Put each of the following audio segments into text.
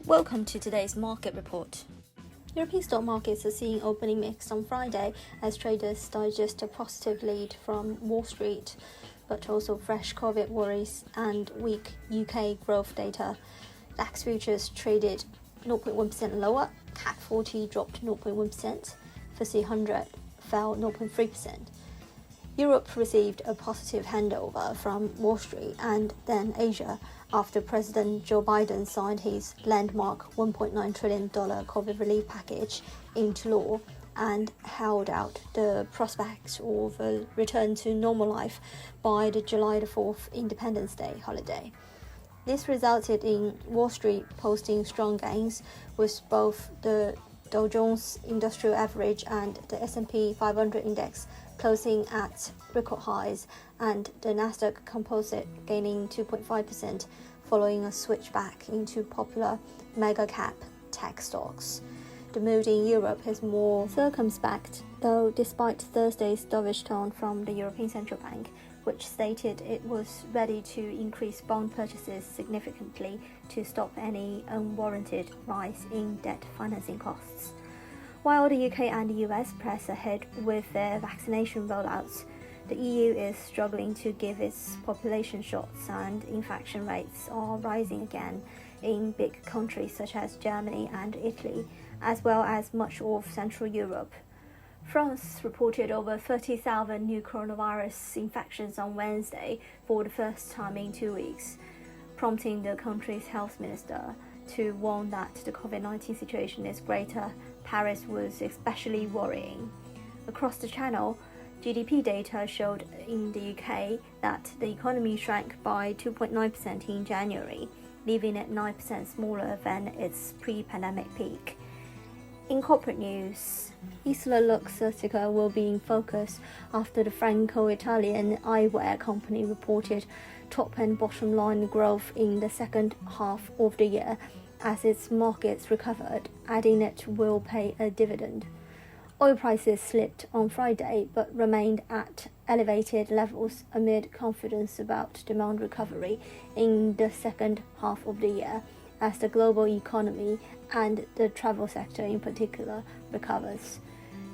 Welcome to today's market report. European stock markets are seeing opening mixed on Friday as traders digest a positive lead from Wall Street, but also fresh COVID worries and weak UK growth data. DAX futures traded 0.1% lower, CAC 40 dropped 0.1%, FTSE 100 fell 0.3%. Europe received a positive handover from Wall Street and then Asia after President Joe Biden signed his landmark $1.9 trillion COVID relief package into law and held out the prospect of a return to normal life by the July 4th Independence Day holiday. This resulted in Wall Street posting strong gains, with both the Dow Jones Industrial Average and the S&P 500 index closing at record highs, and the Nasdaq Composite gaining 2.5% following a switch back into popular mega-cap tech stocks. The mood in Europe is more circumspect, though, despite Thursday's dovish tone from the European Central Bank, which stated it was ready to increase bond purchases significantly to stop any unwarranted rise in debt financing costs. While the UK and the US press ahead with their vaccination rollouts, the EU is struggling to give its population shots, and infection rates are rising again in big countries such as Germany and Italy, as well as much of Central Europe. France reported over 30,000 new coronavirus infections on Wednesday for the first time in 2 weeks, prompting the country's health minister to warn that the COVID-19 situation is greater. Paris was especially worrying. Across the channel, GDP data showed in the UK that the economy shrank by 2.9% in January, leaving it 9% smaller than its pre-pandemic peak. In corporate news, EssilorLuxottica will be in focus after the Franco-Italian eyewear company reported top and bottom line growth in the second half of the year as its markets recovered, adding it will pay a dividend. Oil prices slipped on Friday but remained at elevated levels amid confidence about demand recovery in the second half of the year as the global economy and the travel sector in particular recovers.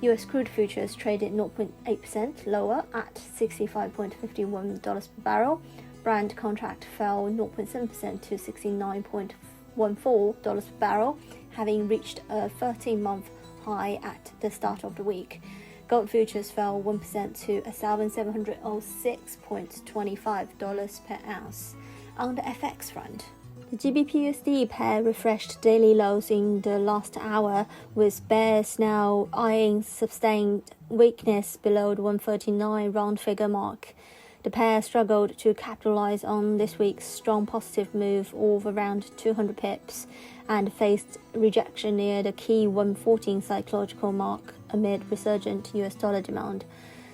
US crude futures traded 0.8% lower at $65.51 per barrel. Brent contract fell 0.7% to $69.14 per barrel, having reached a 13-month high at the start of the week. Gold futures fell 1% to $1,706.25 per ounce. On the FX front, the GBP/USD pair refreshed daily lows in the last hour, with bears now eyeing sustained weakness below the 139 round figure mark. The pair struggled to capitalize on this week's strong positive move of around 200 pips and faced rejection near the key 114 psychological mark amid resurgent US dollar demand.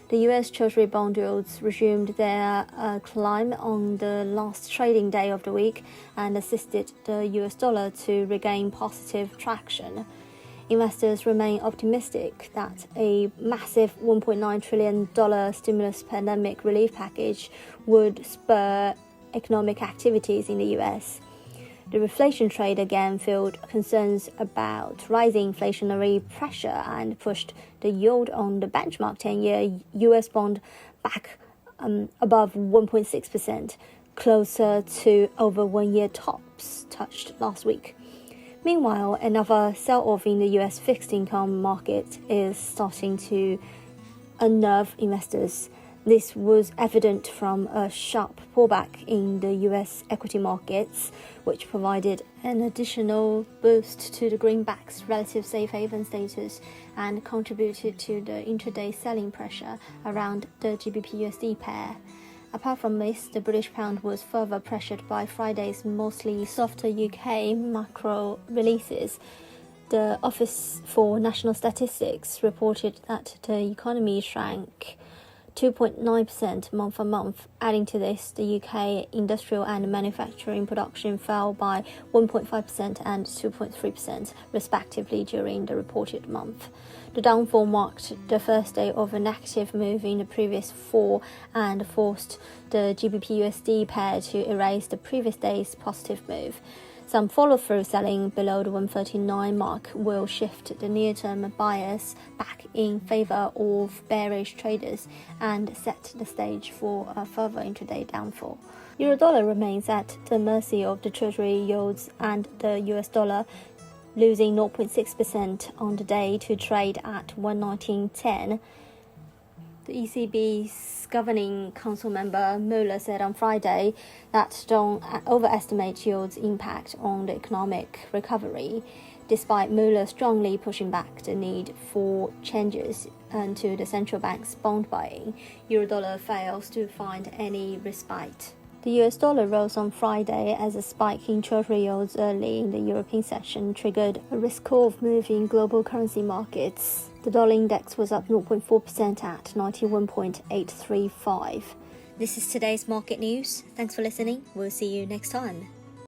The US Treasury bond yields resumed their climb on the last trading day of the week and assisted the US dollar to regain positive traction. Investors remain optimistic that a massive $1.9 trillion stimulus pandemic relief package would spur economic activities in the US. The reflation trade again fueled concerns about rising inflationary pressure and pushed the yield on the benchmark 10-year US bond back above 1.6%, closer to over 1-year tops touched last week. Meanwhile, another sell-off in the US fixed income market is starting to unnerve investors. This was evident from a sharp pullback in the US equity markets, which provided an additional boost to the greenback's relative safe haven status and contributed to the intraday selling pressure around the GBP/USD pair. Apart from this, the British pound was further pressured by Friday's mostly softer UK macro releases. The Office for National Statistics reported that the economy shrank 2.9% month-on-month. Adding to this, the UK industrial and manufacturing production fell by 1.5% and 2.3% respectively during the reported month. The downfall marked the first day of a negative move in the previous 4 and forced the GBP/USD pair to erase the previous day's positive move. Some follow-through selling below the 139 mark will shift the near-term bias back in favor of bearish traders and set the stage for a further intraday downfall. Euro-dollar remains at the mercy of the Treasury yields and the US dollar, losing 0.6% on the day to trade at 119.10. The ECB's Governing Council member Mueller said on Friday that don't overestimate yields' impact on the economic recovery, despite Mueller strongly pushing back the need for changes to the central bank's bond buying. Euro-dollar fails to find any respite. The US dollar rose on Friday as a spike in Treasury yields early in the European session triggered a risk-off move in global currency markets. The dollar index was up 0.4% at 91.835. This is today's market news. Thanks for listening. We'll see you next time.